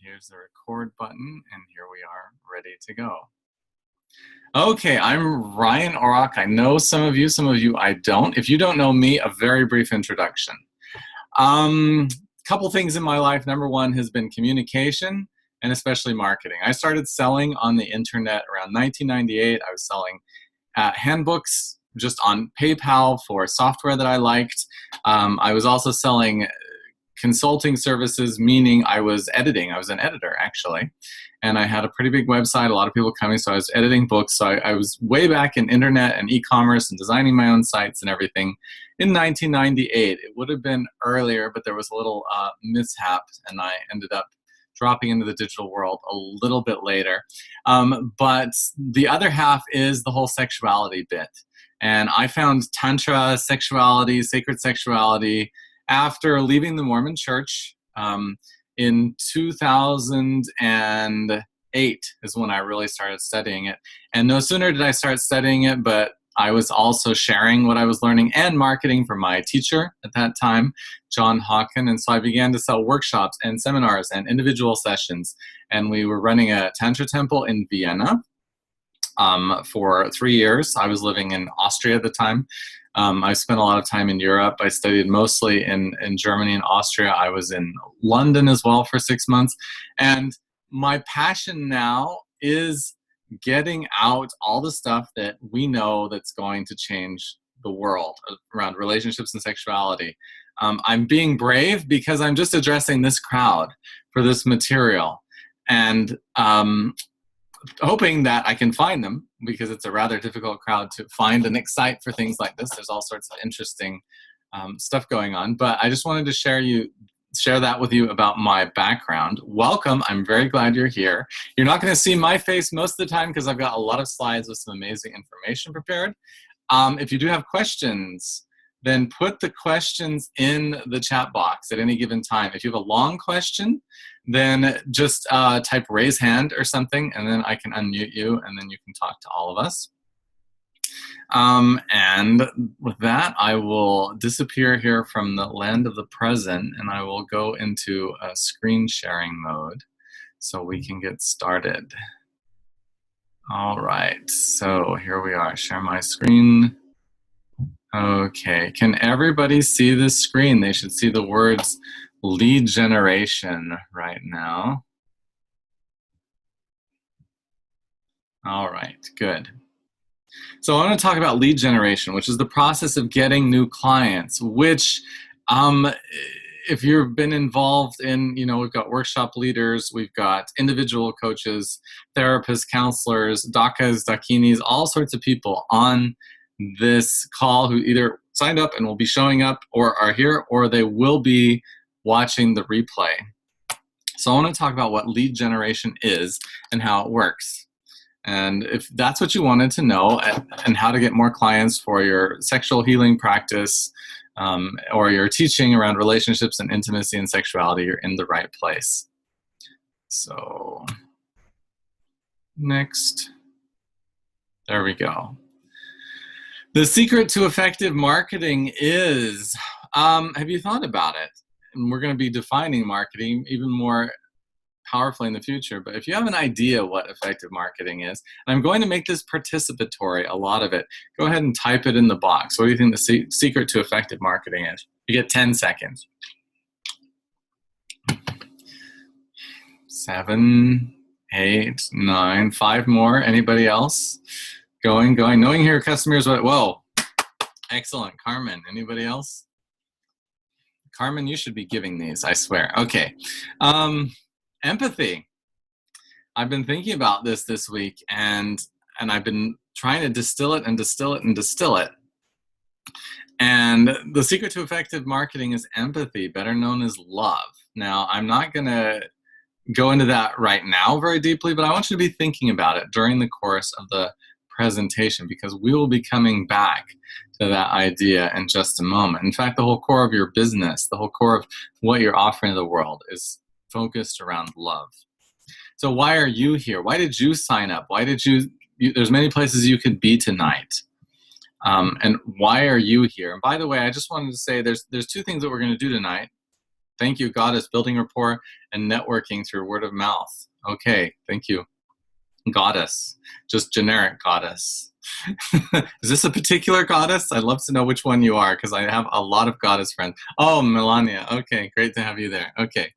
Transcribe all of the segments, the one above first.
here's the record button, and here we are ready to go. Okay, I'm Ryan Orrock. I know some of you I don't. If you don't know me, a very brief introduction. Couple things in my life. Number one has been communication and especially marketing. I started selling on the internet around 1998. I was selling handbooks just on PayPal for software that I liked. I was also selling consulting services, meaning I was editing. I was an editor, actually. And I had a pretty big website, a lot of people coming, so I was editing books. So I was way back in internet and e-commerce and designing my own sites and everything in 1998. It would have been earlier, but there was a little mishap, and I ended up dropping into the digital world a little bit later. But the other half is the whole sexuality bit. And I found Tantra, sexuality, sacred sexuality, after leaving the Mormon church in 2008 is when I really started studying it. And no sooner did I start studying it, but I was also sharing what I was learning and marketing for my teacher at that time, John Hawken. And so I began to sell workshops and seminars and individual sessions. And we were running a Tantra temple in Vienna for 3 years. I was living in Austria at the time. I spent a lot of time in Europe. I studied mostly in Germany and Austria. I was in London as well for 6 months. And my passion now is getting out all the stuff that we know that's going to change the world around relationships and sexuality. I'm being brave because I'm just addressing this crowd for this material. And hoping that I can find them, because it's a rather difficult crowd to find and excite for things like this. There's all sorts of interesting stuff going on, but I just wanted to share that with you about my background. Welcome. I'm very glad you're here. You're not going to see my face most of the time because I've got a lot of slides with some amazing information prepared. If you do have questions, then put the questions in the chat box at any given time. If you have a long question, then just type raise hand or something, and then I can unmute you, and then you can talk to all of us. And with that, I will disappear here from the land of the present, and I will go into a screen sharing mode so we can get started. All right, so here we are. Share my screen. Okay, can everybody see this screen? They should see the words lead generation right now. All right, good. So I want to talk about lead generation, which is the process of getting new clients, which if you've been involved in, we've got workshop leaders, we've got individual coaches, therapists, counselors, dakas, dakinis, all sorts of people on this call who either signed up and will be showing up or are here, or they will be watching the replay. So I want to talk about what lead generation is and how it works. And if that's what you wanted to know, and how to get more clients for your sexual healing practice, or your teaching around relationships and intimacy and sexuality, you're in the right place. So next, there we go. The secret to effective marketing is, have you thought about it? And we're going to be defining marketing even more powerfully in the future. But if you have an idea what effective marketing is, and I'm going to make this participatory, a lot of it, go ahead and type it in the box. What do you think the secret to effective marketing is? You get 10 seconds. 7, 8, 9, 5 more. Anybody else? Going. Knowing your customers, whoa. Excellent. Carmen, anybody else? Carmen, you should be giving these, I swear. Okay. Empathy. I've been thinking about this week, and I've been trying to distill it. And the secret to effective marketing is empathy, better known as love. Now, I'm not going to go into that right now very deeply, but I want you to be thinking about it during the course of the presentation, because we will be coming back to that idea in just a moment. In fact, the whole core of your business, the whole core of what you're offering to the world is focused around love. So why are you here? Why did you sign up? Why did there's many places you could be tonight. And why are you here? And by the way, I just wanted to say there's 2 things that we're going to do tonight. Thank you, Goddess. Building rapport and networking through word of mouth. Okay, thank you. Goddess, just generic goddess. Is this a particular goddess? I'd love to know which one you are, because I have a lot of goddess friends. Oh, Melania. Okay, great to have you there. Okay.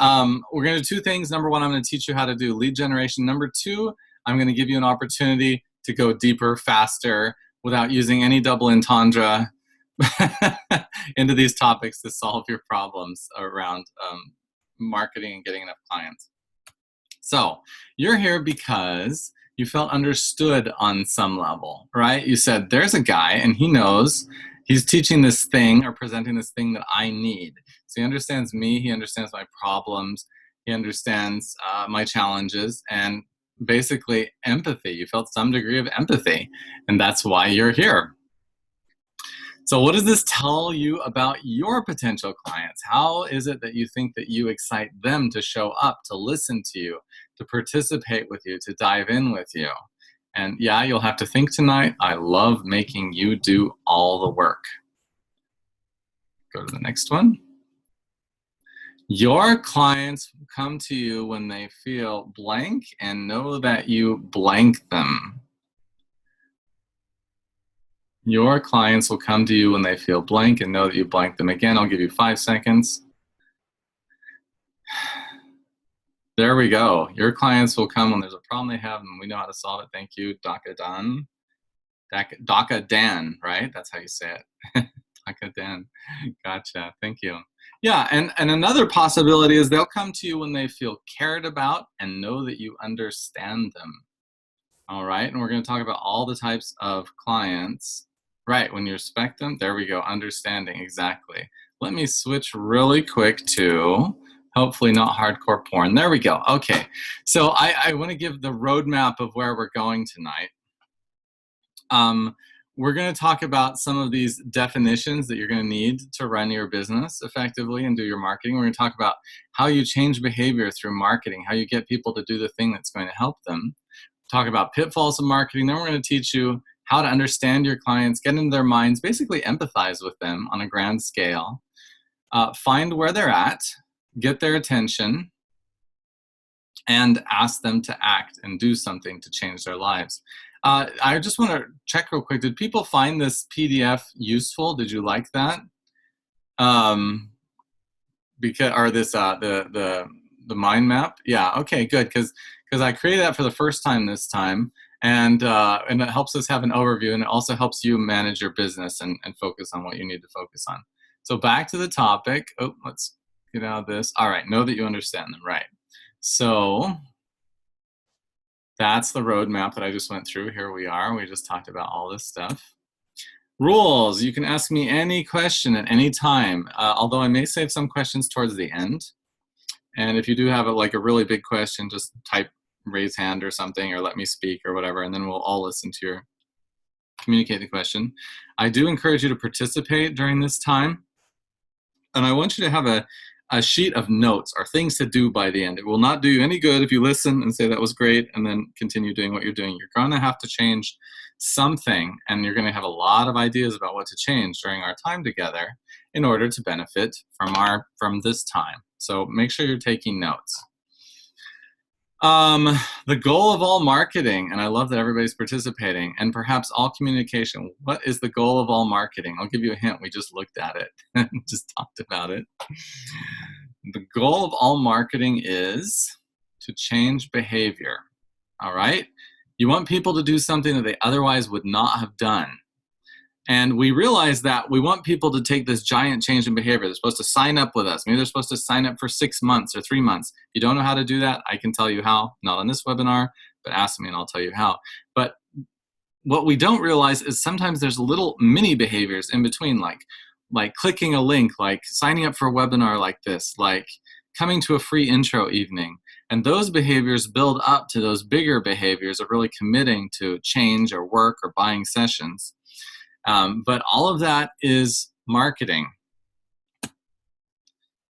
We're going to do two things. Number one, I'm going to teach you how to do lead generation. Number two, I'm going to give you an opportunity to go deeper, faster, without using any double entendre into these topics to solve your problems around marketing and getting enough clients. So you're here because you felt understood on some level, right? You said, there's a guy and he knows he's teaching this thing or presenting this thing that I need. So he understands me, he understands my problems, he understands my challenges, and basically empathy. You felt some degree of empathy, and that's why you're here. So what does this tell you about your potential clients? How is it that you think that you excite them to show up, to listen to you, to participate with you, to dive in with you? And yeah, you'll have to think tonight. I love making you do all the work. Go to the next one. Your clients come to you when they feel blank and know that you blank them. Your clients will come to you when they feel blank and know that you blank them. Again, I'll give you 5 seconds. There we go. Your clients will come when there's a problem they have and we know how to solve it. Thank you, Daka Dan. Daka Dan, right? That's how you say it. Daka Dan. Gotcha. Thank you. Yeah, and another possibility is they'll come to you when they feel cared about and know that you understand them. All right, and we're going to talk about all the types of clients. Right, when you respect them, there we go, understanding, exactly. Let me switch really quick to, hopefully not hardcore porn. There we go, okay. So I want to give the roadmap of where we're going tonight. We're going to talk about some of these definitions that you're going to need to run your business effectively and do your marketing. We're going to talk about how you change behavior through marketing, how you get people to do the thing that's going to help them. Talk about pitfalls of marketing. Then we're going to teach you how to understand your clients, get into their minds, basically empathize with them on a grand scale, find where they're at, get their attention, and ask them to act and do something to change their lives. I just want to check real quick. Did people find this PDF useful? Did you like that? Because or this the mind map? Yeah. Okay. Good. Because I created that for the first time this time, and it helps us have an overview, and it also helps you manage your business and focus on what you need to focus on. So back to the topic. Oh, let's get out of this. All right. Know that you understand them. Right. So that's the roadmap that I just went through. Here we are. We just talked about all this stuff. Rules. You can ask me any question at any time, although I may save some questions towards the end. And if you do have a really big question, just type raise hand or something, or let me speak or whatever, and then we'll all listen to your communicate the question. I do encourage you to participate during this time. And I want you to have a sheet of notes or things to do by the end. It will not do you any good if you listen and say that was great and then continue doing what you're doing. You're going to have to change something, and you're going to have a lot of ideas about what to change during our time together in order to benefit from this time. So make sure you're taking notes. The goal of all marketing, and I love that everybody's participating, and perhaps all communication. What is the goal of all marketing? I'll give you a hint. We just looked at it, just talked about it. The goal of all marketing is to change behavior, all right? You want people to do something that they otherwise would not have done. And we realize that we want people to take this giant change in behavior. They're supposed to sign up with us. Maybe they're supposed to sign up for 6 months or 3 months. If you don't know how to do that, I can tell you how. Not on this webinar, but ask me and I'll tell you how. But what we don't realize is sometimes there's little mini behaviors in between, like clicking a link, like signing up for a webinar like this, like coming to a free intro evening. And those behaviors build up to those bigger behaviors of really committing to change or work or buying sessions. But all of that is marketing,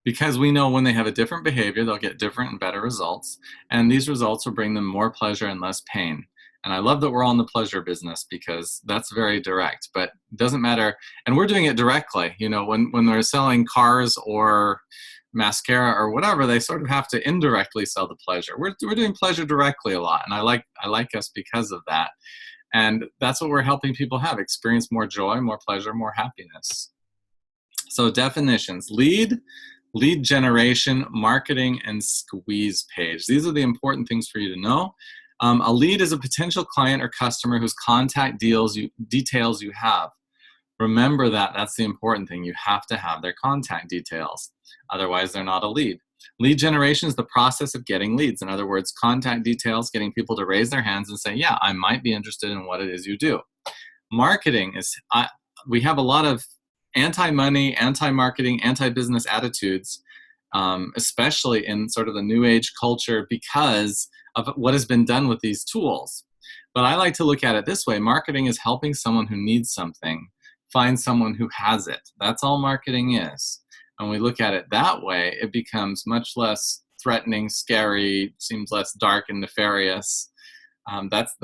because we know when they have a different behavior, they'll get different and better results. And these results will bring them more pleasure and less pain. And I love that we're all in the pleasure business, because that's very direct, but it doesn't matter. And we're doing it directly. You know, when we're selling cars or mascara or whatever, they sort of have to indirectly sell the pleasure. We're doing pleasure directly a lot, and I like us because of that. And that's what we're helping people have: experience more joy, more pleasure, more happiness. So definitions: lead generation, marketing, and squeeze page. These are the important things for you to know. A lead is a potential client or customer whose contact details you have. Remember that. That's the important thing. You have to have their contact details. Otherwise, they're not a lead. Lead generation is the process of getting leads. In other words, contact details, getting people to raise their hands and say, yeah, I might be interested in what it is you do. Marketing is, we have a lot of anti-money, anti-marketing, anti-business attitudes, especially in sort of the new age culture, because of what has been done with these tools. But I like to look at it this way. Marketing is helping someone who needs something find someone who has it. That's all marketing is. And we look at it that way, it becomes much less threatening, scary, seems less dark and nefarious. That's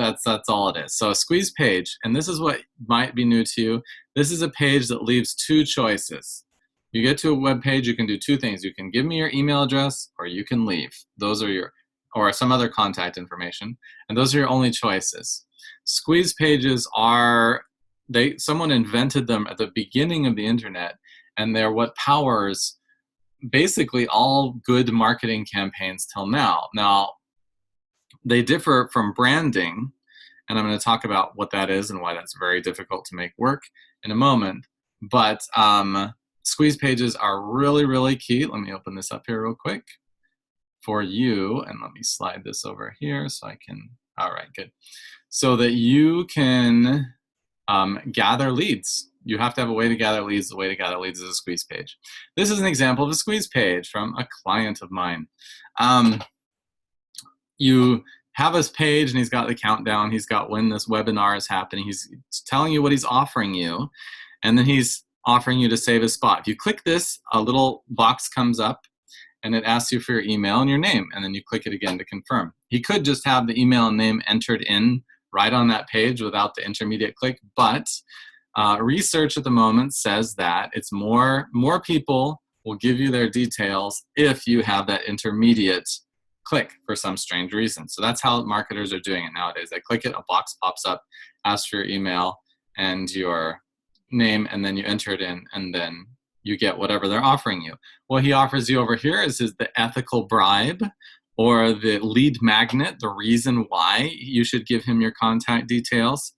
all it is. So a squeeze page, and this is what might be new to you. This is a page that leaves two choices. You get to a web page, you can do two things. You can give me your email address, or you can leave. Those are your, or some other contact information, and those are your only choices. Squeeze pages are, someone invented them at the beginning of the internet, and they're what powers basically all good marketing campaigns till now. Now, they differ from branding, and I'm going to talk about what that is and why that's very difficult to make work in a moment. But squeeze pages are really, really key. Let me open this up here real quick for you, and let me slide this over here so I can, all right, good. So that you can gather leads. You have to have a way to gather leads. The way to gather leads is a squeeze page. This is an example of a squeeze page from a client of mine. You have his page, and he's got the countdown. He's got when this webinar is happening. He's telling you what he's offering you, and then he's offering you to save a spot. If you click this, a little box comes up, and it asks you for your email and your name, and then you click it again to confirm. He could just have the email and name entered in right on that page without the intermediate click, but research at the moment says that it's more people will give you their details if you have that intermediate click for some strange reason. So that's how marketers are doing it nowadays. They click it, a box pops up, asks for your email and your name, and then you enter it in, and then you get whatever they're offering you. What he offers you over here is the ethical bribe, or the lead magnet, the reason why you should give him your contact details.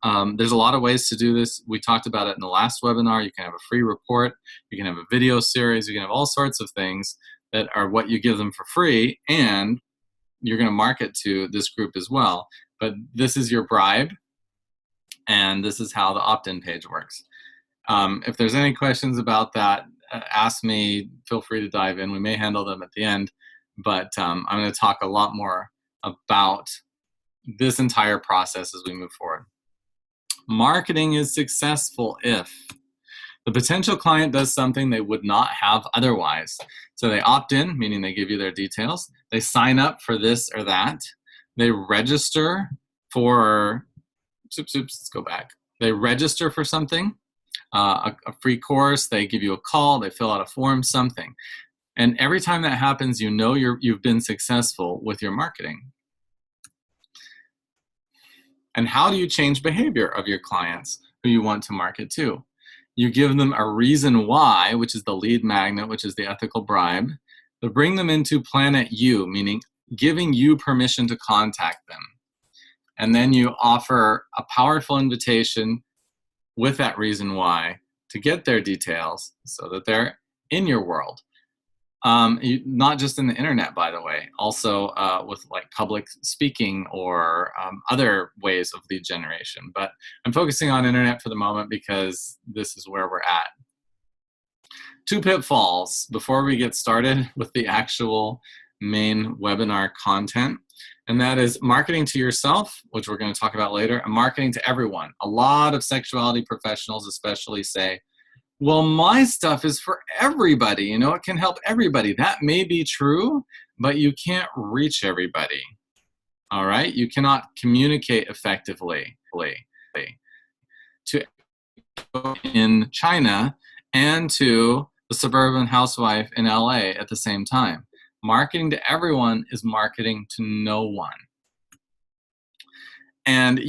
There's a lot of ways to do this. We talked about it in the last webinar. You can have a free report. You can have a video series. You can have all sorts of things that are what you give them for free, and you're going to market to this group as well. But this is your bribe, and this is how the opt-in page works. If there's any questions about that, ask me. Feel free to dive in. We may handle them at the end, but I'm going to talk a lot more about this entire process as we move forward. Marketing is successful if the potential client does something they would not have otherwise. So they opt in, meaning they give you their details. They sign up for this or that. They register for, let's go back. They register for something, a free course. They give you a call. They fill out a form, something. And every time that happens, you know you've been successful with your marketing. And how do you change behavior of your clients who you want to market to? You give them a reason why, which is the lead magnet, which is the ethical bribe, to bring them into Planet You, meaning giving you permission to contact them. And then you offer a powerful invitation with that reason why to get their details so that they're in your world. Not just in the internet, by the way, also with like public speaking or other ways of lead generation. But I'm focusing on internet for the moment because this is where we're at. 2 pitfalls before we get started with the actual main webinar content, and that is marketing to yourself, which we're going to talk about later, and marketing to everyone. A lot of sexuality professionals especially say, well, my stuff is for everybody. You know, it can help everybody. That may be true, but you can't reach everybody. All right? You cannot communicate effectively to in China and to the suburban housewife in LA at the same time. Marketing to everyone is marketing to no one. And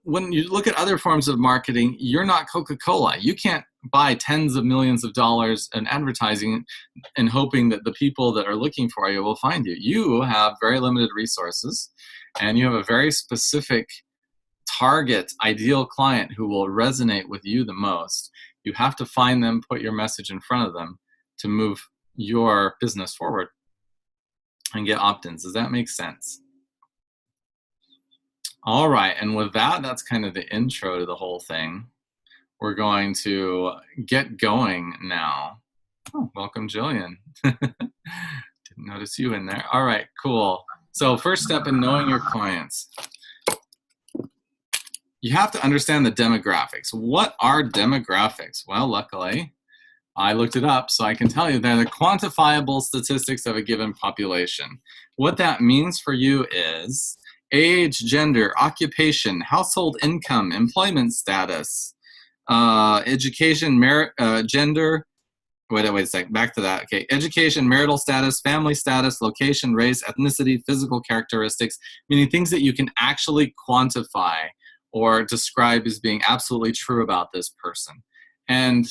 when you look at other forms of marketing, you're not Coca-Cola. You can't buy tens of millions of dollars in advertising and hoping that the people that are looking for you will find you. You have very limited resources, and you have a very specific target, ideal client who will resonate with you the most. You have to find them, put your message in front of them to move your business forward and get opt-ins. Does that make sense? All right, and with that, that's kind of the intro to the whole thing. We're going to get going now. Oh, welcome, Jillian. Didn't notice you in there. All right, cool. So first step in knowing your clients. You have to understand the demographics. What are demographics? Well, luckily, I looked it up, so I can tell you they're the quantifiable statistics of a given population. What that means for you is age, gender, occupation, household income, employment status, education, gender, wait a sec, back to that. Okay, education, marital status, family status, location, race, ethnicity, physical characteristics, meaning things that you can actually quantify or describe as being absolutely true about this person. And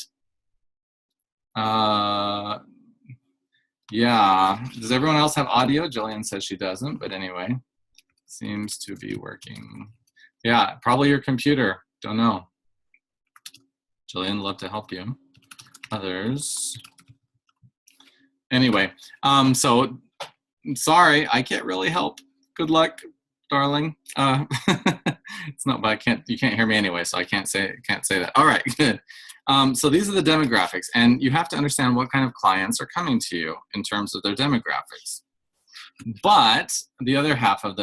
yeah, does everyone else have audio? Jillian says she doesn't, but anyway, seems to be working. Yeah, probably your computer, don't know. Jillian, love to help you. Others. Anyway, so sorry, I can't really help. Good luck, darling. It's not, but you can't hear me anyway, so I can't say that. All right, good. So these are the demographics, and you have to understand what kind of clients are coming to you in terms of their demographics. But the other half of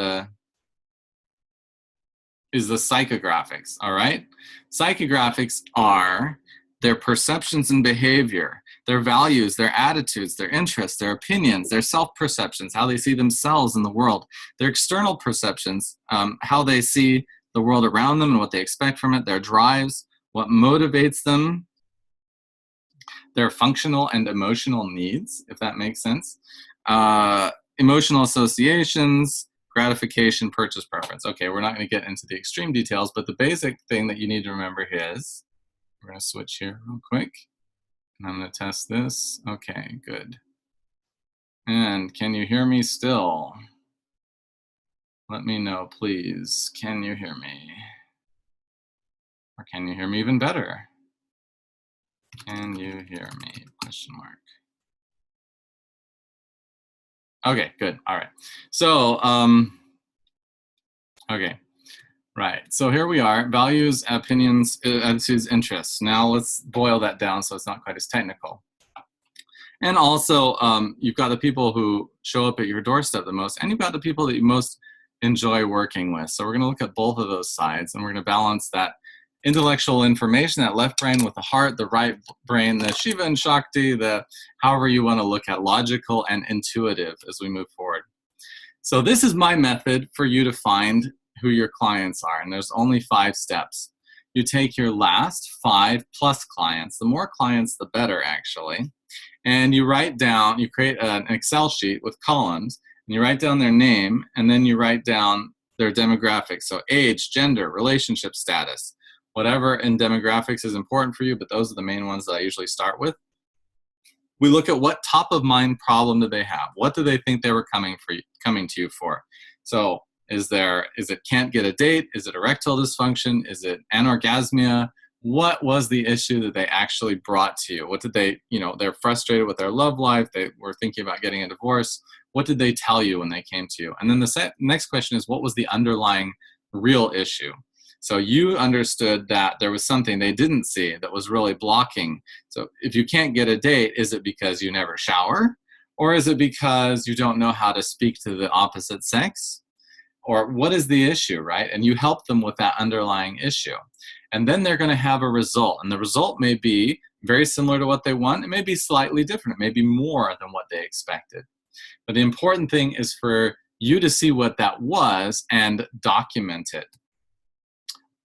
is the psychographics, all right? Psychographics are their perceptions and behavior, their values, their attitudes, their interests, their opinions, their self-perceptions, how they see themselves in the world, their external perceptions, how they see the world around them and what they expect from it, their drives, what motivates them, their functional and emotional needs, if that makes sense, emotional associations, gratification, purchase preference. Okay, we're not going to get into the extreme details, but the basic thing that you need to remember is, we're going to switch here real quick, and I'm going to test this. Okay, good. And can you hear me still? Let me know, please. Can you hear me? Or can you hear me even better? Can you hear me? Question mark. Okay, good. All right. So, okay. Right. So here we are. Values, opinions, attitudes, interests. Now let's boil that down so it's not quite as technical. And also, you've got the people who show up at your doorstep the most, and you've got the people that you most enjoy working with. So we're going to look at both of those sides, and we're going to balance that intellectual information, that left brain with the heart, the right brain, the Shiva and Shakti, the however you want to look at, logical and intuitive as we move forward. So this is my method for you to find who your clients are, and there's only 5 steps. You take your last 5 plus clients. The more clients, the better, actually. And you write down, you create an Excel sheet with columns, and you write down their name, and then you write down their demographics. So age, gender, relationship status, whatever in demographics is important for you, but those are the main ones that I usually start with. We look at what top of mind problem do they have? What do they think they were coming to you for? So is it can't get a date? Is it erectile dysfunction? Is it anorgasmia? What was the issue that they actually brought to you? What did they, they're frustrated with their love life. They were thinking about getting a divorce. What did they tell you when they came to you? And then the next question is, what was the underlying real issue? So you understood that there was something they didn't see that was really blocking. So if you can't get a date, is it because you never shower? Or is it because you don't know how to speak to the opposite sex? Or what is the issue, right? And you help them with that underlying issue. And then they're going to have a result. And the result may be very similar to what they want. It may be slightly different. It may be more than what they expected. But the important thing is for you to see what that was and document it.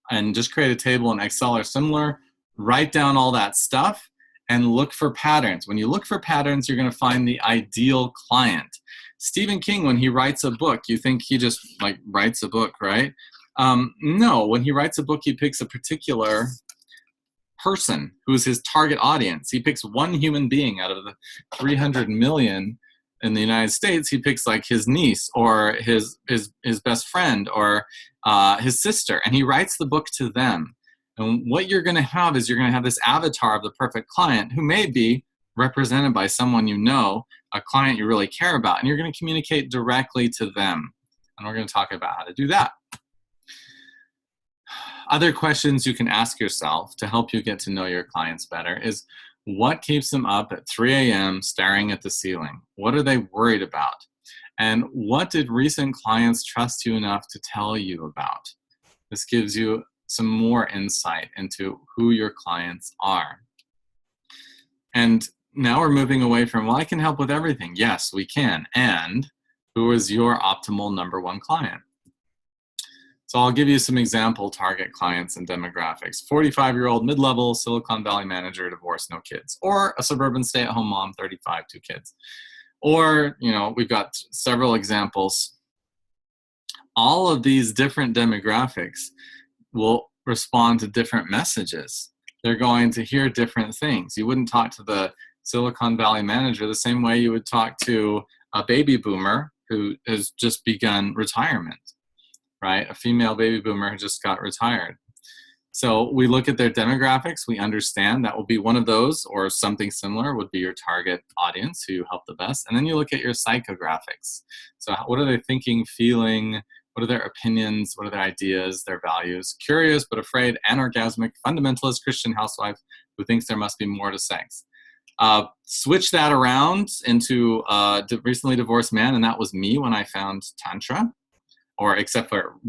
And just create a table in Excel or similar, write down all that stuff, and look for patterns. When you look for patterns, you're going to find the ideal client. Stephen King, when he writes a book, you think he just like writes a book, right? No, when he writes a book, he picks a particular person who's his target audience. He picks one human being out of the 300 million in the United States. He picks like his niece or his best friend or his sister, and he writes the book to them. And what you're going to have is you're going to have this avatar of the perfect client who may be represented by someone you know, a client you really care about, and you're going to communicate directly to them. And we're going to talk about how to do that. Other questions you can ask yourself to help you get to know your clients better is, what keeps them up at 3 a.m. staring at the ceiling? What are they worried about? And what did recent clients trust you enough to tell you about? This gives you some more insight into who your clients are. And now we're moving away from, well, I can help with everything. Yes, we can. And who is your optimal number one client? So I'll give you some example target clients and demographics. 45-year-old mid-level Silicon Valley manager, divorced, no kids. Or a suburban stay-at-home mom, 35, 2 kids. Or, you know, we've got several examples. All of these different demographics will respond to different messages. They're going to hear different things. You wouldn't talk to the Silicon Valley manager the same way you would talk to a baby boomer who has just begun retirement. Right? A female baby boomer who just got retired. So we look at their demographics, we understand that will be one of those, or something similar would be your target audience who you help the best. And then you look at your psychographics. So what are they thinking, feeling? What are their opinions? What are their ideas, their values? Curious but afraid, anorgasmic, fundamentalist Christian housewife who thinks there must be more to sex. Switch that around into a recently divorced man, and that was me when I found Tantra. Or except for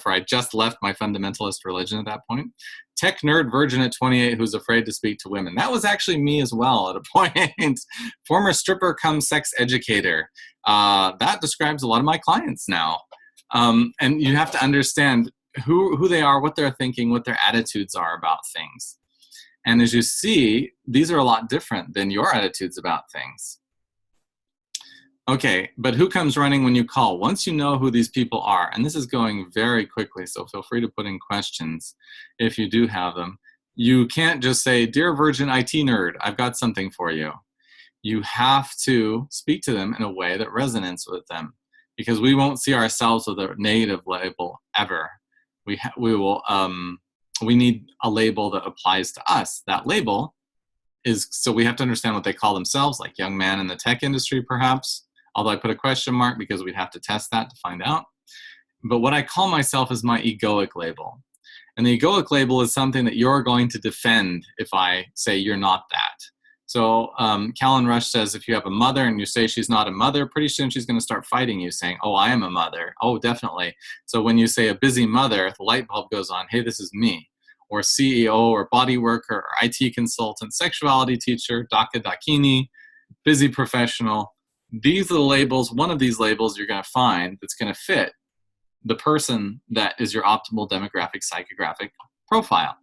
I just left my fundamentalist religion at that point. Tech nerd virgin at 28 who's afraid to speak to women. That was actually me as well at a point. Former stripper cum sex educator. That describes a lot of my clients now. And you have to understand who they are, what they're thinking, what their attitudes are about things. And as you see, these are a lot different than your attitudes about things. Okay, but who comes running when you call? Once you know who these people are, and this is going very quickly, so feel free to put in questions if you do have them. You can't just say, "Dear Virgin IT nerd, I've got something for you." You have to speak to them in a way that resonates with them, because we won't see ourselves with a negative label ever. We need a label that applies to us. That label is, so we have to understand what they call themselves, like young man in the tech industry, perhaps. Although I put a question mark because we'd have to test that to find out. But what I call myself is my egoic label. And the egoic label is something that you're going to defend if I say you're not that. So Callan Rush says if you have a mother and you say she's not a mother, pretty soon she's going to start fighting you saying, "Oh, I am a mother." Oh, definitely. So when you say a busy mother, the light bulb goes on. Hey, this is me. Or CEO or body worker or IT consultant, sexuality teacher, Daka Dakini, busy professional. These are the labels. One of these labels you're going to find that's going to fit the person that is your optimal demographic psychographic profile.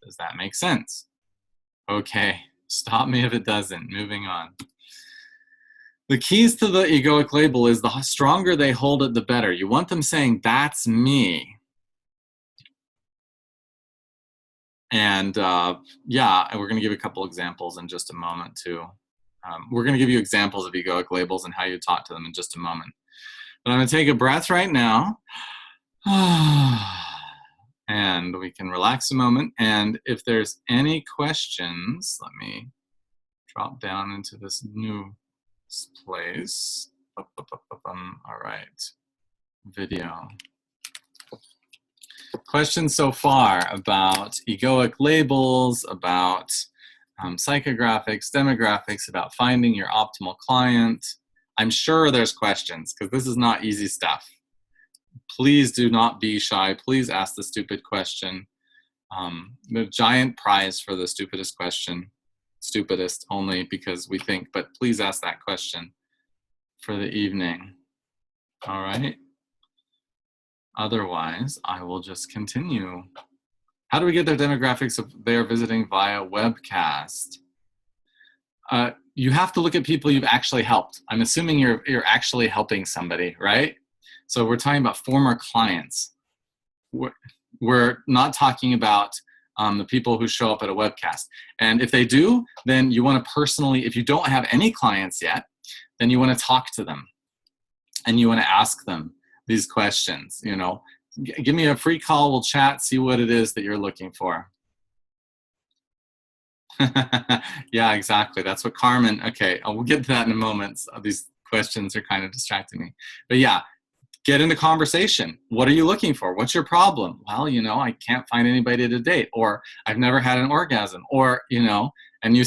Does that make sense? Okay, stop me if it doesn't. Moving on. The keys to the egoic label is the stronger they hold it, the better. You want them saying, "That's me." And yeah, and we're going to give a couple examples in just a moment too. We're going to give you examples of egoic labels and how you talk to them in just a moment. But I'm going to take a breath right now. And we can relax a moment. And if there's any questions, let me drop down into this new place. All right. Video. Questions so far about egoic labels, about psychographics, demographics, about finding your optimal client. I'm sure there's questions because this is not easy stuff. Please do not be shy. Please ask the stupid question. The giant prize for the stupidest question, stupidest only because we think, but please ask that question for the evening. All right. Otherwise, I will just continue. How do we get their demographics if they are visiting via webcast? You have to look at people you've actually helped. I'm assuming you're actually helping somebody, right? So we're talking about former clients. We're not talking about the people who show up at a webcast. And if they do, then you want to personally, if you don't have any clients yet, then you want to talk to them and you want to ask them these questions. You know, give me a free call, we'll chat, see what it is that you're looking for. Yeah, exactly. That's what Carmen, okay, we'll get to that in a moment. These questions are kind of distracting me. But yeah, get into conversation. What are you looking for? What's your problem? Well, you know, I can't find anybody to date, or I've never had an orgasm, or, you know, and you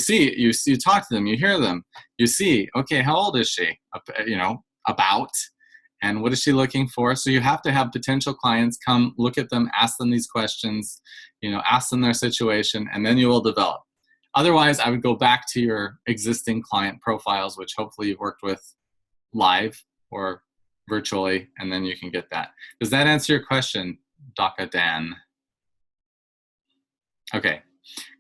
talk to them, you hear them, you see, okay, how old is she? You know, about, and what is she looking for? So you have to have potential clients come look at them, ask them these questions, you know, ask them their situation, and then you will develop. Otherwise, I would go back to your existing client profiles, which hopefully you've worked with live or virtually, and then you can get that. Does that answer your question, Daka Dan? Okay.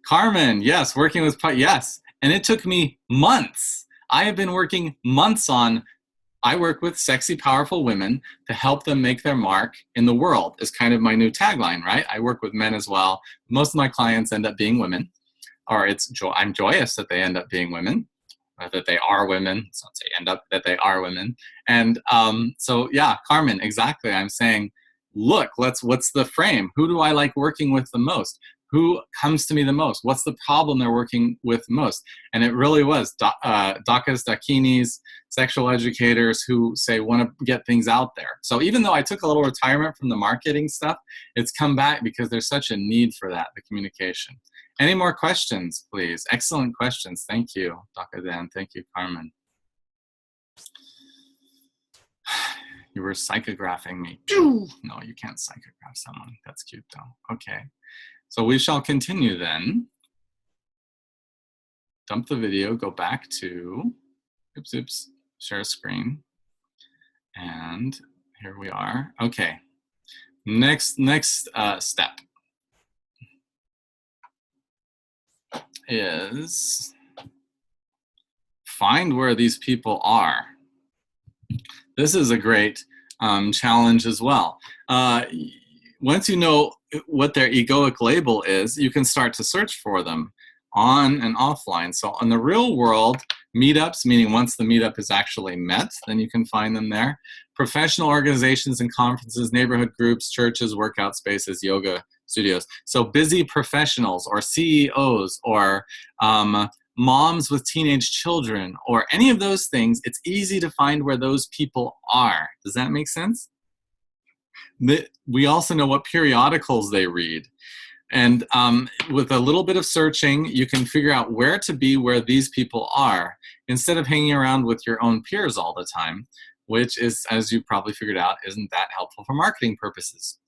Carmen, yes, working with, yes. And it took me months. I have been working months on, I work with sexy, powerful women to help them make their mark in the world is kind of my new tagline, right? I work with men as well. Most of my clients end up being women, or I'm joyous that they end up being women. That they are women. So say end up that they are women. And so yeah, Carmen, exactly. I'm saying, look, what's the frame? Who do I like working with the most? Who comes to me the most? What's the problem they're working with most? And it really was Dakas, Dakinis, sexual educators who say want to get things out there. So even though I took a little retirement from the marketing stuff, it's come back because there's such a need for that, the communication. Any more questions, please? Excellent questions. Thank you, Dr. Dan. Thank you, Carmen. You were psychographing me. No, you can't psychograph someone. That's cute, though. Okay. So we shall continue then. Dump the video, go back to, oops, share screen. And here we are. Okay. Next step is find where these people are. This is a great challenge as well. Once you know what their egoic label is, you can start to search for them on and offline. So in the real world, meetups, meaning once the meetup is actually met, then you can find them there. Professional organizations and conferences, neighborhood groups, churches, workout spaces, yoga studios. So busy professionals or CEOs or moms with teenage children or any of those things, it's easy to find where those people are. Does that make sense? We also know what periodicals they read. And with a little bit of searching, you can figure out where to be where these people are instead of hanging around with your own peers all the time, which is, as you probably figured out, isn't that helpful for marketing purposes.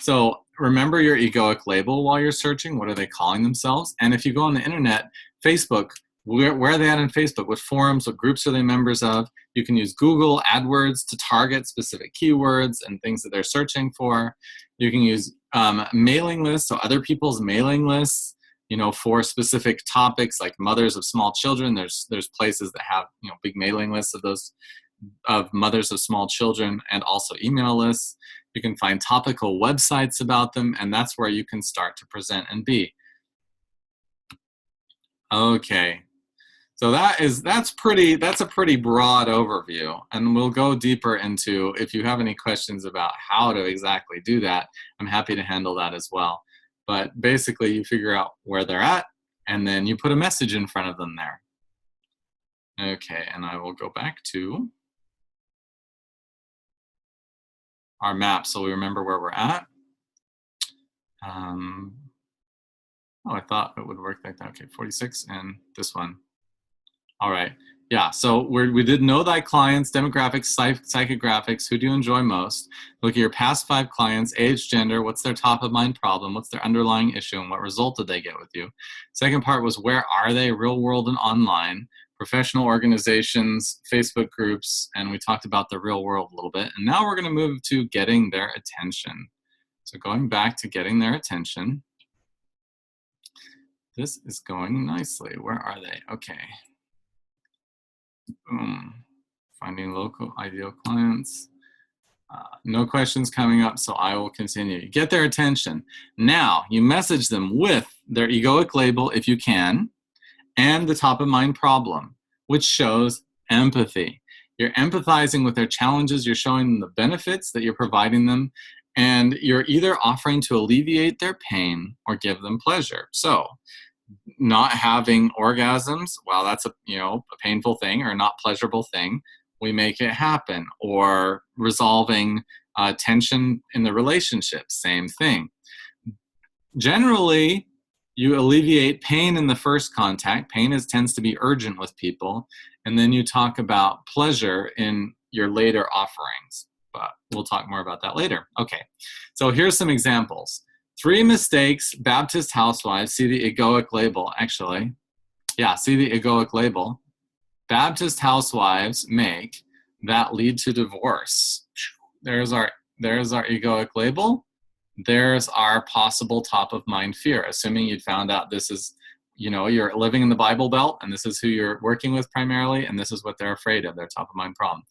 So remember your egoic label while you're searching. What are they calling themselves? And if you go on the internet, Facebook, where are they at on Facebook? What forums, what groups are they members of? You can use Google AdWords to target specific keywords and things that they're searching for. You can use mailing lists, so other people's mailing lists, you know, for specific topics like mothers of small children. There's places that have, you know, big mailing lists of those, of mothers of small children, and also email lists. You can find topical websites about them, and that's where you can start to present and be. Okay. So that's a pretty broad overview, and we'll go deeper into, if you have any questions about how to exactly do that, I'm happy to handle that as well. But basically you figure out where they're at, and then you put a message in front of them there. Okay, and I will go back to our map so we remember where we're at. Oh, I thought it would work like that. Okay, 46 and this one. All right. Yeah, so we did know thy clients, demographics, psychographics, who do you enjoy most? Look at your past 5 clients, age, gender, what's their top of mind problem, what's their underlying issue, and what result did they get with you? Second part was, where are they, real world and online? Professional organizations, Facebook groups, and we talked about the real world a little bit. And now we're going to move to getting their attention. So going back to getting their attention. This is going nicely. Where are they? Okay. Boom. Finding local ideal clients. No questions coming up, so I will continue. Get their attention. Now, you message them with their egoic label, if you can, and the top of mind problem, which shows empathy. You're empathizing with their challenges, you're showing them the benefits that you're providing them, and you're either offering to alleviate their pain or give them pleasure. So, not having orgasms, well, that's a painful thing or not pleasurable thing. We make it happen. Or resolving tension in the relationship, same thing. Generally, you alleviate pain in the first contact. Pain tends to be urgent with people, and then you talk about pleasure in your later offerings. But we'll talk more about that later. Okay, so here's some examples. 3 mistakes Baptist housewives, see the egoic label, actually. Yeah, see the egoic label. Baptist housewives make that lead to divorce. There's our egoic label. There's our possible top of mind fear, assuming you'd found out this is, you're living in the Bible Belt and this is who you're working with primarily, and this is what they're afraid of, their top of mind problem.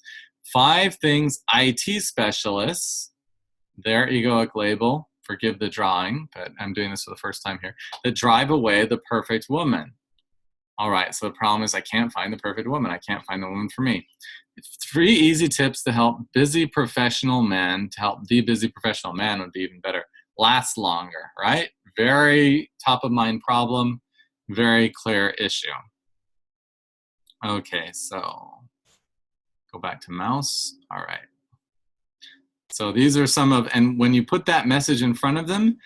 5 things IT specialists, their egoic label, forgive the drawing, but I'm doing this for the first time here, that drive away the perfect woman. All right, so the problem is I can't find the perfect woman. I can't find the woman for me. 3 easy tips to help busy professional men, to help the busy professional man would be even better, last longer, right? Very top of mind problem, very clear issue. Okay, so go back to mouse. All right. So these are some of, and when you put that message in front of them,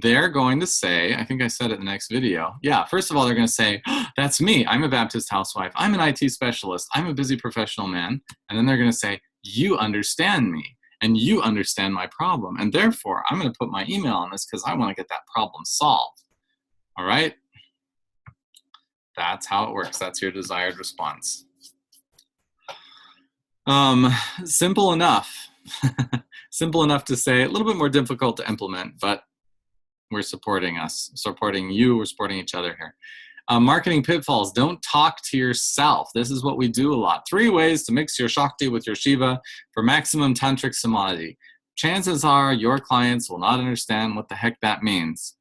they're going to say, I think I said it in the next video. Yeah, first of all, they're going to say, oh, that's me. I'm a Baptist housewife. I'm an IT specialist. I'm a busy professional man. And then they're going to say, you understand me and you understand my problem. And therefore, I'm going to put my email on this because I want to get that problem solved. All right? That's how it works. That's your desired response. Simple enough. Simple enough to say, a little bit more difficult to implement, but we're supporting you, we're supporting each other here. Marketing pitfalls, don't talk to yourself. This is what we do a lot. 3 ways to mix your Shakti with your Shiva for maximum tantric samadhi. Chances are your clients will not understand what the heck that means.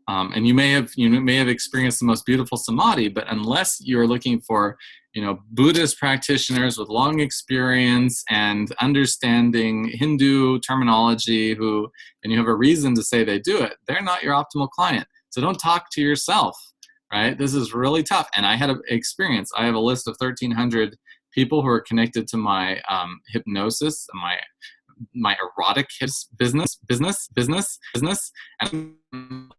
And you may have experienced the most beautiful samadhi, but unless you're looking for Buddhist practitioners with long experience and understanding Hindu terminology and you have a reason to say they do it, they're not your optimal client. So don't talk to yourself, right? This is really tough. And I had an experience. I have a list of 1,300 people who are connected to my hypnosis, my erotic business, and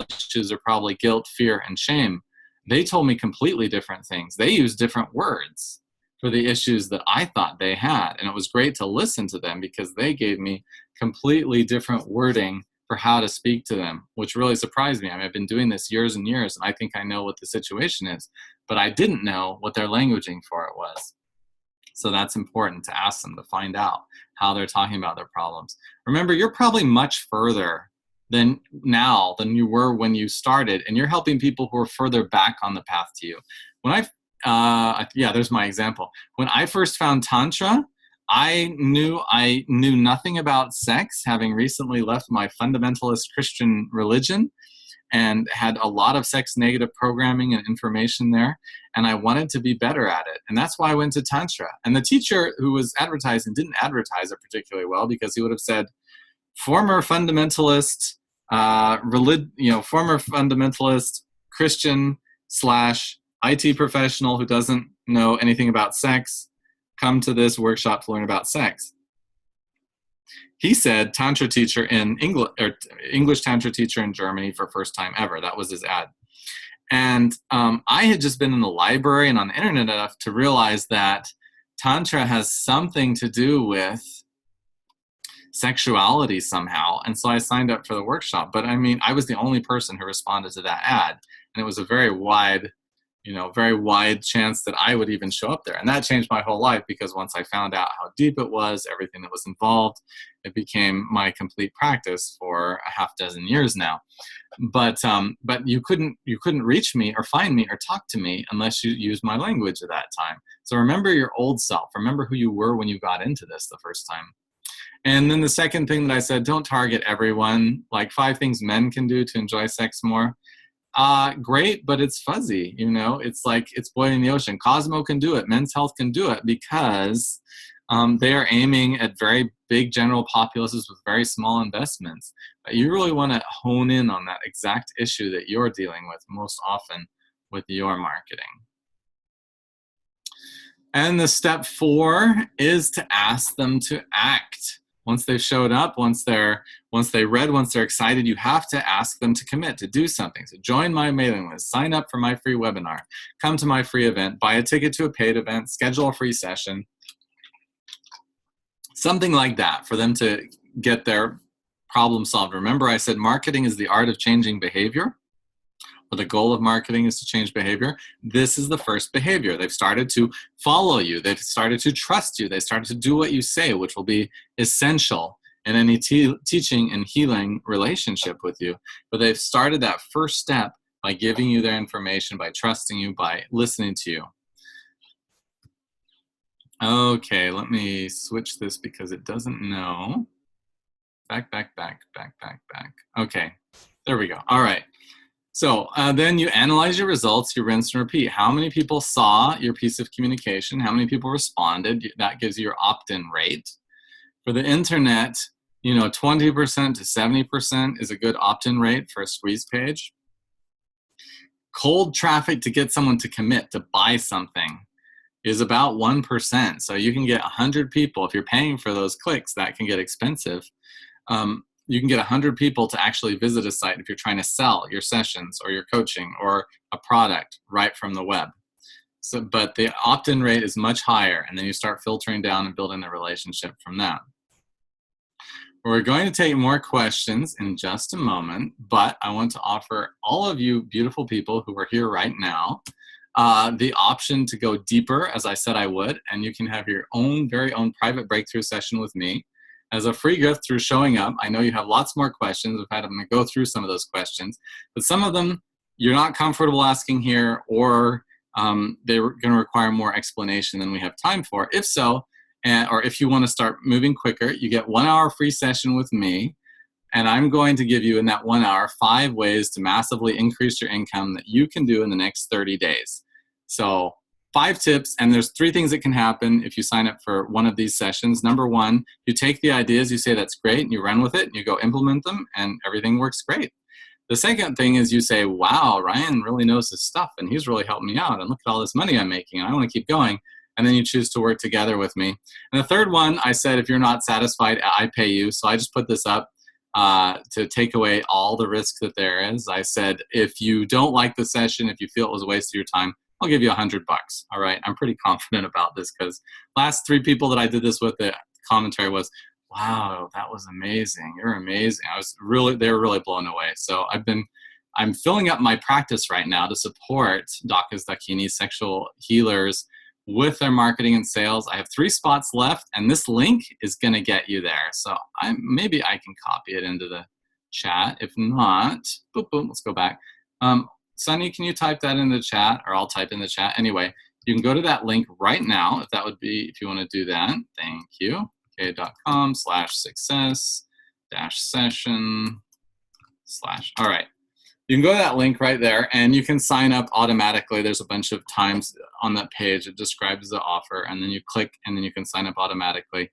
issues are probably guilt, fear, and shame. They told me completely different things. They used different words for the issues that I thought they had. And it was great to listen to them because they gave me completely different wording for how to speak to them, which really surprised me. I mean, I've been doing this years and years, and I think I know what the situation is, but I didn't know what their languaging for it was. So that's important to ask them to find out how they're talking about their problems. Remember, you're probably much further than you were when you started, and you're helping people who are further back on the path to you. When there's my example. When I first found Tantra, I knew nothing about sex, having recently left my fundamentalist Christian religion and had a lot of sex negative programming and information there. And I wanted to be better at it. And that's why I went to Tantra. And the teacher who was advertising didn't advertise it particularly well, because he would have said, former fundamentalist, former fundamentalist Christian / IT professional who doesn't know anything about sex, come to this workshop to learn about sex. He said Tantra teacher in English Tantra teacher in Germany for first time ever. That was his ad. And I had just been in the library and on the internet enough to realize that Tantra has something to do with sexuality somehow. And so I signed up for the workshop. But I mean, I was the only person who responded to that ad. And it was a very wide very wide chance that I would even show up there. And that changed my whole life, because once I found out how deep it was, everything that was involved, it became my complete practice for a half dozen years now. But you couldn't reach me or find me or talk to me unless you used my language at that time. So remember your old self. Remember who you were when you got into this the first time. And then the second thing that I said, don't target everyone. Like 5 things men can do to enjoy sex more. Great, but it's fuzzy, it's like it's boiling the ocean. Cosmo can do it. Men's Health can do it, because they are aiming at very big general populaces with very small investments. But you really want to hone in on that exact issue that you're dealing with most often with your marketing. And the step 4 is to ask them to act. Once they've showed up, once they're excited, you have to ask them to commit, to do something. So join my mailing list, sign up for my free webinar, come to my free event, buy a ticket to a paid event, schedule a free session, something like that, for them to get their problem solved. Remember, I said marketing is the art of changing behavior. But the goal of marketing is to change behavior. This is the first behavior. They've started to follow you. They've started to trust you. They started to do what you say, which will be essential in any teaching and healing relationship with you. But they've started that first step by giving you their information, by trusting you, by listening to you. Okay, let me switch this because it doesn't know. Back. Okay, there we go. All right. So then you analyze your results, you rinse and repeat. How many people saw your piece of communication? How many people responded? That gives you your opt-in rate. For the internet, 20% to 70% is a good opt-in rate for a squeeze page. Cold traffic to get someone to commit, to buy something, is about 1%. So you can get 100 people. If you're paying for those clicks, that can get expensive. You can get 100 people to actually visit a site if you're trying to sell your sessions or your coaching or a product right from the web. So, but the opt-in rate is much higher, and then you start filtering down and building the relationship from that. We're going to take more questions in just a moment, but I want to offer all of you beautiful people who are here right now the option to go deeper, as I said I would, and you can have your very own private breakthrough session with me as a free gift through showing up. I know you have lots more questions. I'm going to go through some of those questions, but some of them you're not comfortable asking here, or they're going to require more explanation than we have time for. If so, or if you want to start moving quicker, you get 1 hour free session with me, and I'm going to give you in that 1 hour 5 ways to massively increase your income that you can do in the next 30 days. So 5 tips, and there's 3 things that can happen if you sign up for one of these sessions. Number 1, you take the ideas, you say that's great, and you run with it, and you go implement them, and everything works great. The second thing is you say, wow, Ryan really knows his stuff, and he's really helped me out, and look at all this money I'm making, and I want to keep going. And then you choose to work together with me. And the third one, I said, if you're not satisfied, I pay you. So I just put this up to take away all the risk that there is. I said, if you don't like the session, if you feel it was a waste of your time, I'll give you $100. All right. I'm pretty confident about this, because last 3 people that I did this with, the commentary was, wow, that was amazing. You're amazing. They were really blown away. So I'm filling up my practice right now to support Dakas Dakini sexual healers with their marketing and sales. I have 3 spots left, and this link is going to get you there. So maybe I can copy it into the chat. If not, boom, let's go back. Sunny, can you type that in the chat, or I'll type in the chat? Anyway, you can go to that link right now, if you want to do that. Thank you. okay.com/success-session/ all right. You can go to that link right there, and you can sign up automatically. There's a bunch of times on that page it describes the offer, and then you click, and then you can sign up automatically.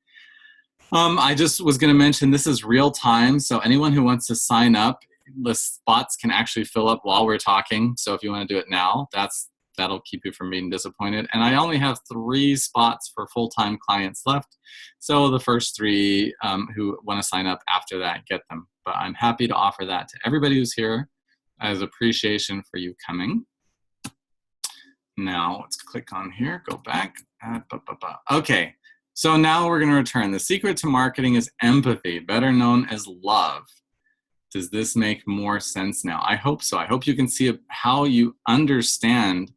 I just was going to mention this is real time, so anyone who wants to sign up, the spots can actually fill up while we're talking. So if you want to do it now, that'll keep you from being disappointed. And I only have 3 spots for full-time clients left. So the first 3 who want to sign up after that, get them. But I'm happy to offer that to everybody who's here as appreciation for you coming. Now let's click on here, go back. Okay, so now we're going to return. The secret to marketing is empathy, better known as love. Does this make more sense now? I hope so. I hope you can see how you understand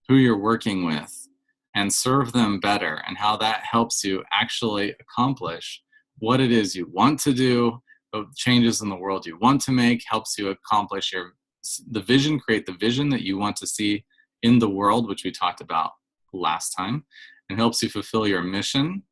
who you're working with and serve them better, and how that helps you actually accomplish what it is you want to do, the changes in the world you want to make, helps you accomplish the vision, create the vision that you want to see in the world, which we talked about last time, and helps you fulfill your mission,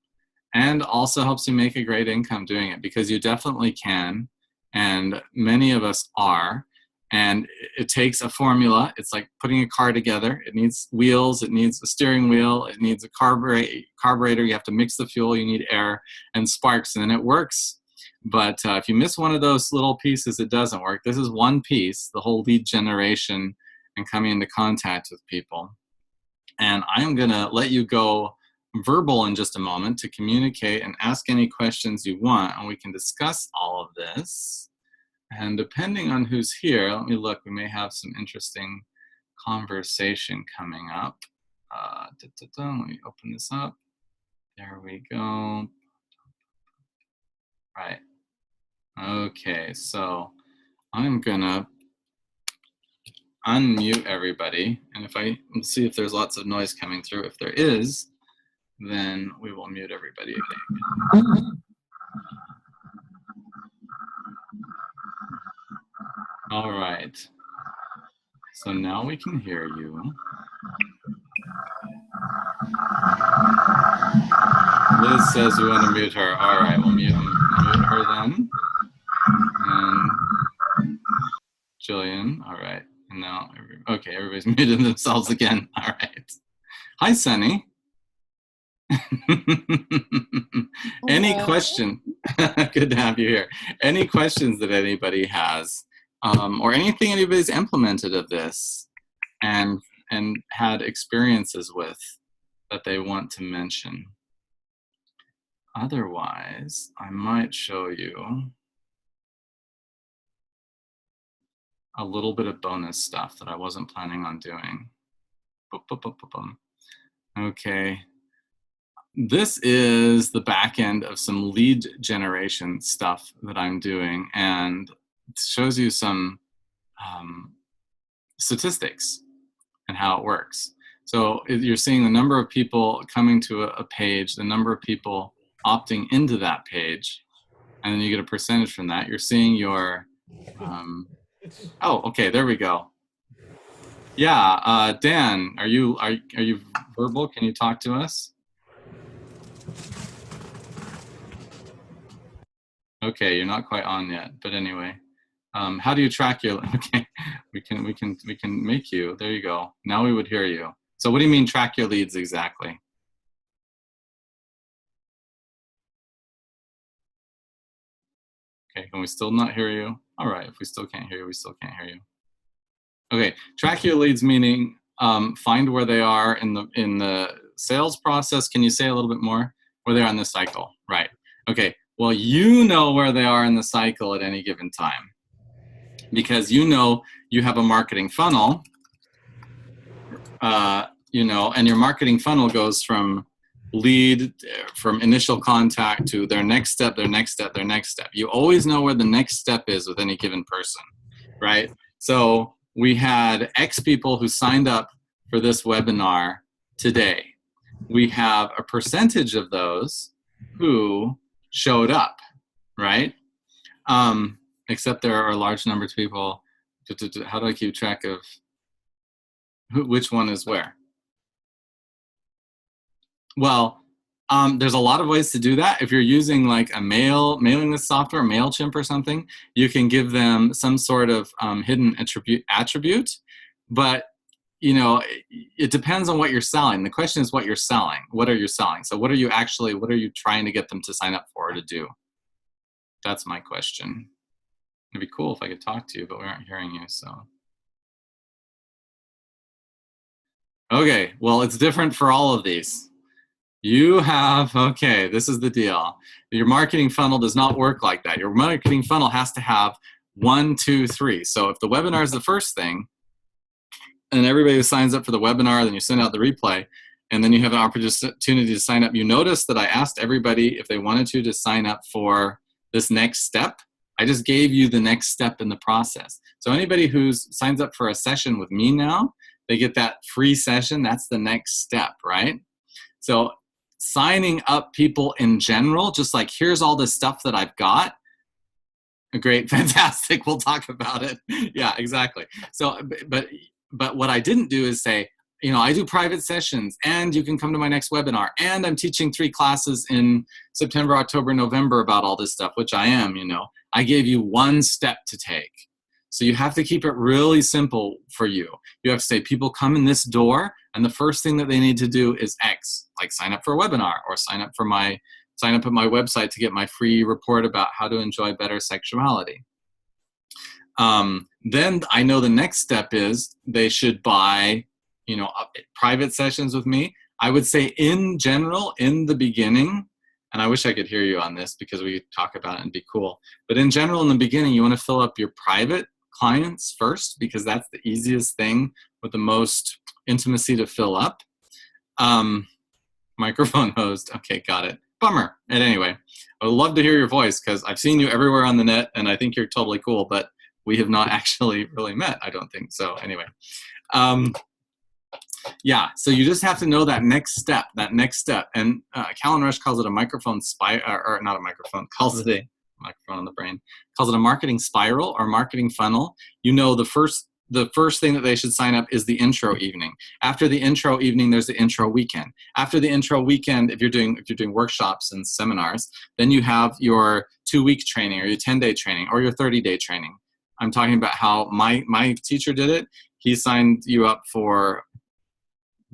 and also helps you make a great income doing it, because you definitely can, and many of us are. And it takes a formula. It's like putting a car together. It needs wheels, it needs a steering wheel, it needs a carburetor. You have to mix the fuel, you need air and sparks, and then it works. But if you miss one of those little pieces, it doesn't work. This is one piece, the whole lead generation and coming into contact with people. And I am going to let you go verbal in just a moment to communicate and ask any questions you want, and we can discuss all of this. And depending on who's here, let me look, we may have some interesting conversation coming up. Let me open this up. There we go. Right. Okay, so I'm gonna unmute everybody, and let's see if there's lots of noise coming through. If there is, then we will mute everybody again. All right, so now we can hear you. Liz says we want to mute her. All right, we'll mute her then. And Jillian, all right. And now, okay, everybody's muted themselves again. All right. Hi, Sunny. Any question? Good to have you here. Any questions that anybody has, or anything anybody's implemented of this and had experiences with that they want to mention? Otherwise, I might show you a little bit of bonus stuff that I wasn't planning on doing. Okay. This is the back end of some lead generation stuff that I'm doing, and it shows you some statistics and how it works. So you're seeing the number of people coming to a page, the number of people opting into that page, and then you get a percentage from that. You're seeing your, oh, okay, there we go. Yeah, Dan, are you verbal? Can you talk to us? Okay, you're not quite on yet, but anyway, how do you track your? Okay, we can make you. There you go. Now we would hear you. So what do you mean track your leads exactly? Okay, can we still not hear you? All right, if we still can't hear you, we still can't hear you. Okay, track your leads meaning find where they are in the sales process. Can you say a little bit more? Where they are in the cycle, right? Okay, well, you know where they are in the cycle at any given time, because you know you have a marketing funnel, you know, and your marketing funnel goes from lead, from initial contact to their next step, their next step, their next step. You always know where the next step is with any given person, right? So we had X people who signed up for this webinar today. We have a percentage of those who showed up, right? Except there are a large number of people. How do I keep track of which one is where? Well, there's a lot of ways to do that. If you're using like a mailing list software, MailChimp or something, you can give them some sort of hidden attribute. But you know, it depends on what you're selling. The question is what you're selling. What are you selling? So what are you trying to get them to sign up for or to do? That's my question. It'd be cool if I could talk to you, but we aren't hearing you, so. Okay, well, it's different for all of these. You have, okay, this is the deal. Your marketing funnel does not work like that. Your marketing funnel has to have 1, 2, 3. So if the webinar is the first thing, and everybody who signs up for the webinar, then you send out the replay, and then you have an opportunity to sign up. You notice that I asked everybody if they wanted to sign up for this next step. I just gave you the next step in the process. So anybody who signs up for a session with me now, they get that free session. That's the next step, right? So signing up people in general, just like, here's all the stuff that I've got. Great, fantastic. We'll talk about it. Yeah, exactly. So, but what I didn't do is say, I do private sessions, and you can come to my next webinar, and I'm teaching 3 classes in September, October, November about all this stuff, which I am. I gave you one step to take. So you have to keep it really simple for you. You have to say, people come in this door, and the first thing that they need to do is X, like sign up for a webinar, or sign up at my website to get my free report about how to enjoy better sexuality. Then I know the next step is they should buy, private sessions with me. I would say in general, in the beginning, and I wish I could hear you on this because we could talk about it and be cool. But in general, in the beginning, you want to fill up your private clients first, because that's the easiest thing with the most intimacy to fill up. Microphone host. Okay, got it. Bummer. And anyway, I would love to hear your voice, because I've seen you everywhere on the net, and I think you're totally cool, but we have not actually really met, I don't think. So anyway, yeah, so you just have to know that next step. And Callan Rush calls it a microphone or not a microphone, calls it a microphone on the brain, calls it a marketing spiral or marketing funnel. The first thing that they should sign up is the intro evening. After the intro evening, there's the intro weekend. After the intro weekend, if you're doing workshops and seminars, then you have your 2-week training, or your 10-day training, or your 30-day training. I'm talking about how my teacher did it. He signed you up for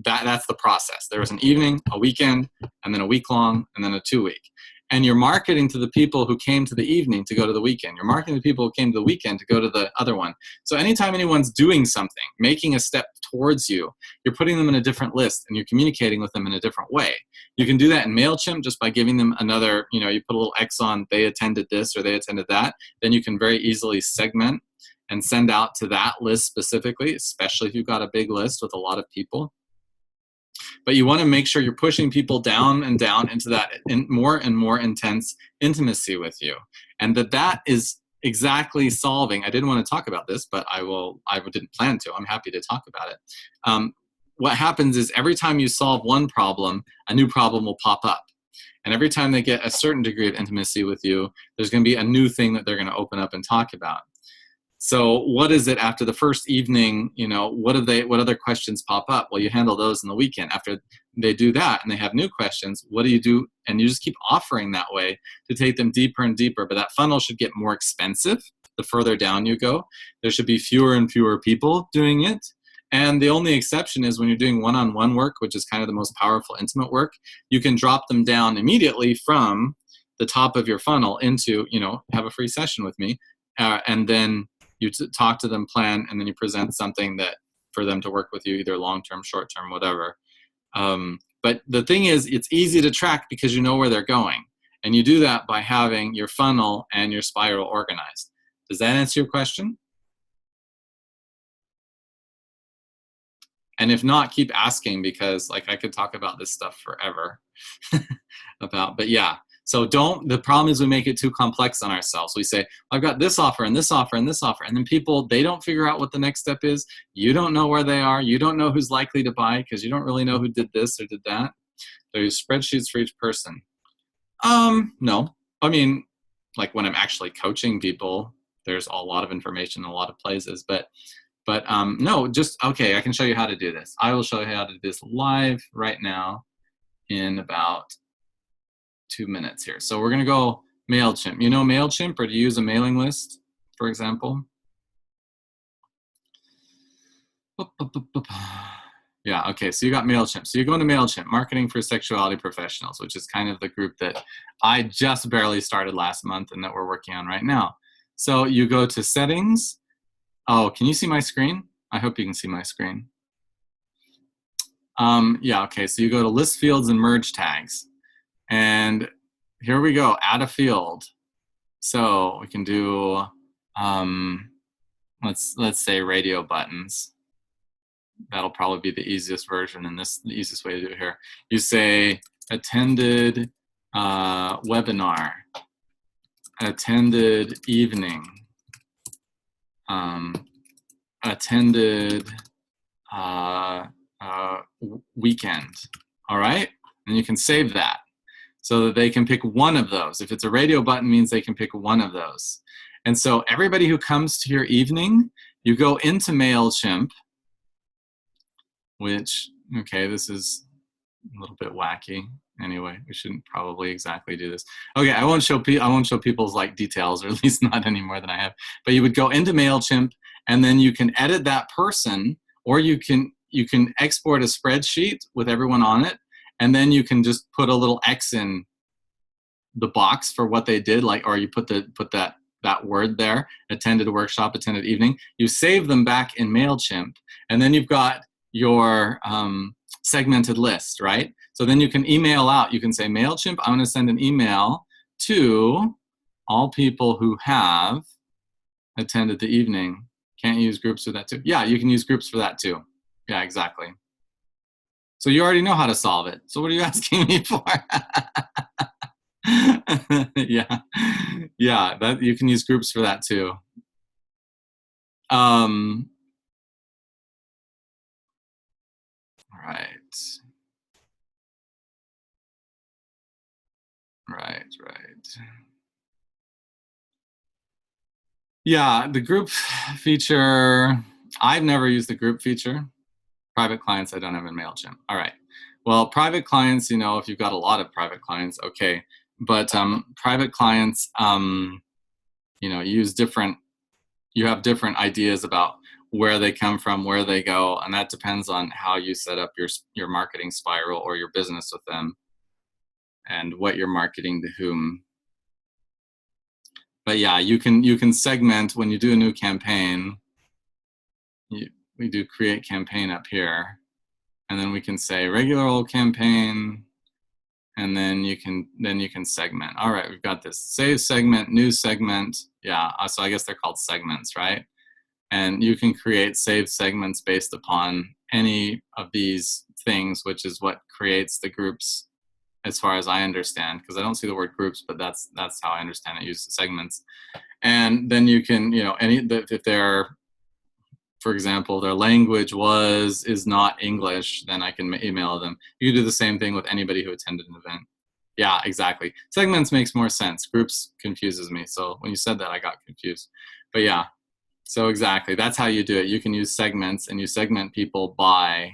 that. That's the process. There was an evening, a weekend, and then a week long, and then a 2-week. And you're marketing to the people who came to the evening to go to the weekend. You're marketing to the people who came to the weekend to go to the other one. So anytime anyone's doing something, making a step towards you, you're putting them in a different list, and you're communicating with them in a different way. You can do that in MailChimp just by giving them another, you put a little X on, they attended this or they attended that. Then you can very easily segment and send out to that list specifically, especially if you've got a big list with a lot of people. But you want to make sure you're pushing people down and down into that more and more intense intimacy with you. And that is exactly solving. I didn't want to talk about this, but I didn't plan to. I'm happy to talk about it. What happens is every time you solve one problem, a new problem will pop up. And every time they get a certain degree of intimacy with you, there's going to be a new thing that they're going to open up and talk about. So what is it after the first evening, what other questions pop up? Well, you handle those in the weekend. After they do that and they have new questions, what do you do? And you just keep offering that way to take them deeper and deeper. But that funnel should get more expensive the further down you go. There should be fewer and fewer people doing it. And the only exception is when you're doing one-on-one work, which is kind of the most powerful, intimate work, you can drop them down immediately from the top of your funnel into, have a free session with me. And then you talk to them, plan, and then you present something that for them to work with you, either long-term, short-term, whatever. But the thing is, it's easy to track because you know where they're going. And you do that by having your funnel and your spiral organized. Does that answer your question? And if not, keep asking, because I could talk about this stuff forever but yeah. So the problem is we make it too complex on ourselves. We say, I've got this offer and this offer and this offer. And then people, they don't figure out what the next step is. You don't know where they are. You don't know who's likely to buy because you don't really know who did this or did that. There's spreadsheets for each person. No. I mean, when I'm actually coaching people, there's a lot of information in a lot of places. But no, okay, I can show you how to do this. I will show you how to do this live right now in about 2 minutes here. So we're going to go MailChimp. You know MailChimp, or do you use a mailing list, for example? Yeah, okay, so you got MailChimp. So you go into MailChimp, Marketing for Sexuality Professionals, which is kind of the group that I just barely started last month and that we're working on right now. So you go to Settings. Oh, can you see my screen? I hope you can see my screen. Yeah, okay, so you go to List Fields and Merge Tags. And here we go, add a field. So we can do, let's say radio buttons. That'll probably be the easiest version, and the easiest way to do it here. You say attended webinar, attended evening, attended weekend. All right, and you can save that so that they can pick one of those. If it's a radio button, means they can pick one of those. And so everybody who comes to your evening, you go into MailChimp, which, okay, this is a little bit wacky. Anyway, we shouldn't probably exactly do this. Okay, I won't show people's like details, or at least not any more than I have. But you would go into MailChimp, and then you can edit that person, or you can export a spreadsheet with everyone on it, and then you can just put a little X in the box for what they did, like, or you put that word there, attended a workshop, attended evening. You save them back in MailChimp, and then you've got your segmented list, right? So then you can email out. You can say, MailChimp, I'm going to send an email to all people who have attended the evening. Can't you use groups for that too? Yeah, you can use groups for that too. Yeah, exactly. So you already know how to solve it. So what are you asking me for? Yeah, yeah, that you can use groups for that too. Right. Yeah, the group feature, I've never used the group feature. Private clients, I don't have in MailChimp. All right. Well, private clients, you know, if you've got a lot of private clients, okay. But private clients, you know, you have different ideas about where they come from, where they go, and that depends on how you set up your marketing spiral or your business with them, and what you're marketing to whom. But yeah, you can segment when you do a new campaign. We do create campaign up here, and then we can say regular old campaign, and then you can segment. All right, we've got this save segment, new segment. Yeah, so I guess they're called segments, right? And you can create saved segments based upon any of these things, which is what creates the groups, as far as I understand, because I don't see the word groups, but that's how I understand it. Use segments, and then you can, you know, if they're, for example, their language is not English, then I can email them. You can do the same thing with anybody who attended an event. Yeah, exactly. Segments makes more sense. Groups confuses me. So when you said that, I got confused. But yeah, so exactly, that's how you do it. You can use segments, and you segment people by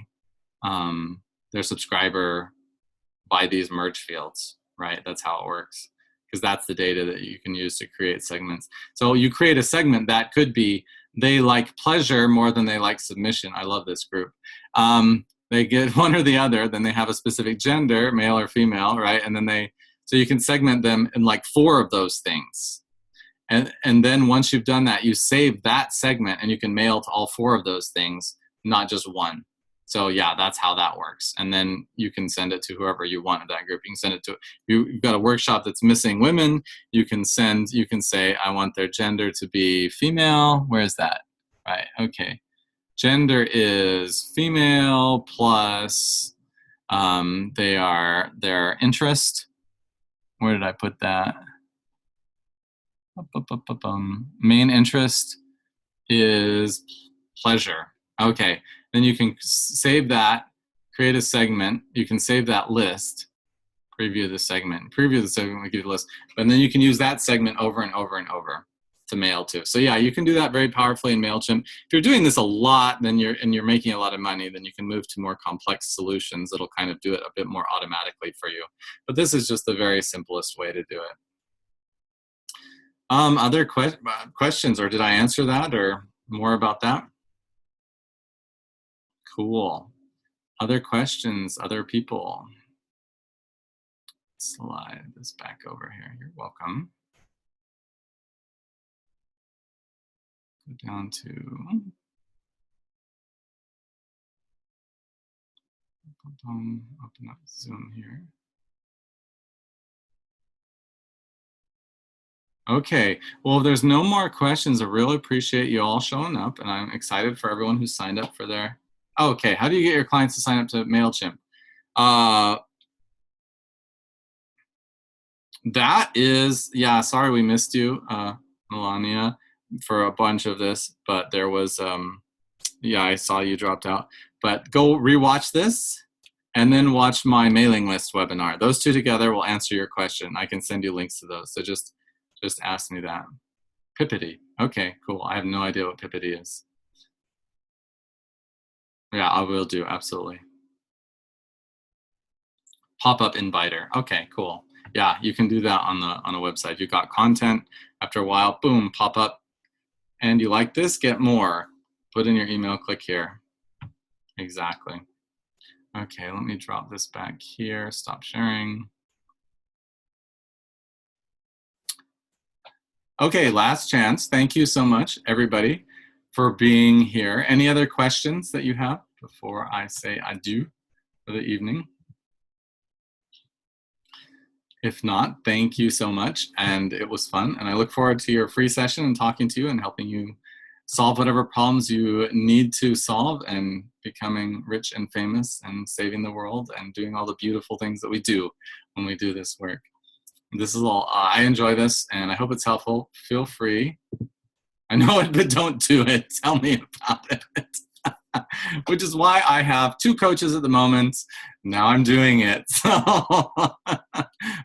their subscriber, by these merge fields, right? That's how it works, because that's the data that you can use to create segments. So you create a segment that could be, they like pleasure more than they like submission. I love this group. They get one or the other, then they have a specific gender, male or female, right? And then so you can segment them in like 4 of those things. And then once you've done that, you save that segment, and you can mail to all 4 of those things, not just one. So yeah, that's how that works. And then you can send it to whoever you want in that group. You can send it to, you've got a workshop that's missing women. You can say, I want their gender to be female. Where is that? Right, okay. Gender is female plus their interest. Where did I put that? Main interest is pleasure. Okay, then you can save that, create a segment. You can save that list, preview the segment, we give you the list, but then you can use that segment over and over and over to mail to. So yeah, you can do that very powerfully in MailChimp. If you're doing this a lot, then you're making a lot of money, then you can move to more complex solutions that'll kind of do it a bit more automatically for you. But this is just the very simplest way to do it. Other questions, or did I answer that, or more about that? Cool. Other questions, other people? Slide this back over here. You're welcome. Go down to open up Zoom here. Okay, well, if there's no more questions, I really appreciate you all showing up, and I'm excited for everyone who signed up for their. Okay, how do you get your clients to sign up to MailChimp? That is, yeah, sorry we missed you, Melania, for a bunch of this, but there was Yeah, I saw you dropped out. But go rewatch this and then watch my mailing list webinar. Those two together will answer your question. I can send you links to those. So just ask me that. Pipity. Okay, cool. I have no idea what Pipity is. Yeah, I will do. Absolutely. Pop-up inviter. Okay, cool. Yeah, you can do that on the website. You've got content. After a while, boom, pop up. And you like this? Get more. Put in your email. Click here. Exactly. Okay, let me drop this back here. Stop sharing. Okay, last chance. Thank you so much, everybody, for being here. Any other questions that you have before I say adieu for the evening? If not, thank you so much. And it was fun. And I look forward to your free session and talking to you and helping you solve whatever problems you need to solve and becoming rich and famous and saving the world and doing all the beautiful things that we do when we do this work. This is all, I enjoy this and I hope it's helpful. Feel free. I know it, but don't do it. Tell me about it. Which is why I have 2 coaches at the moment. Now I'm doing it. So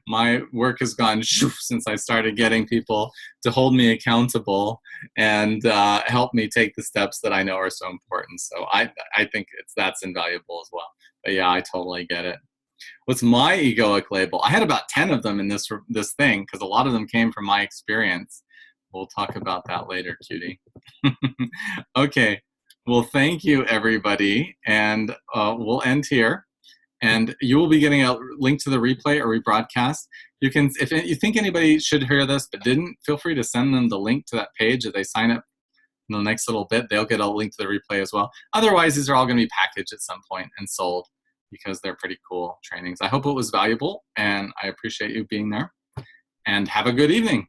my work has gone since I started getting people to hold me accountable and help me take the steps that I know are so important. So I think that's invaluable as well. But yeah, I totally get it. What's my egoic label? I had about 10 of them in this thing because a lot of them came from my experience. We'll talk about that later, cutie. Okay. Well, thank you, everybody. And we'll end here. And you will be getting a link to the replay or rebroadcast. You can, if you think anybody should hear this but didn't, feel free to send them the link to that page. If they sign up in the next little bit, they'll get a link to the replay as well. Otherwise, these are all going to be packaged at some point and sold because they're pretty cool trainings. I hope it was valuable, and I appreciate you being there. And have a good evening.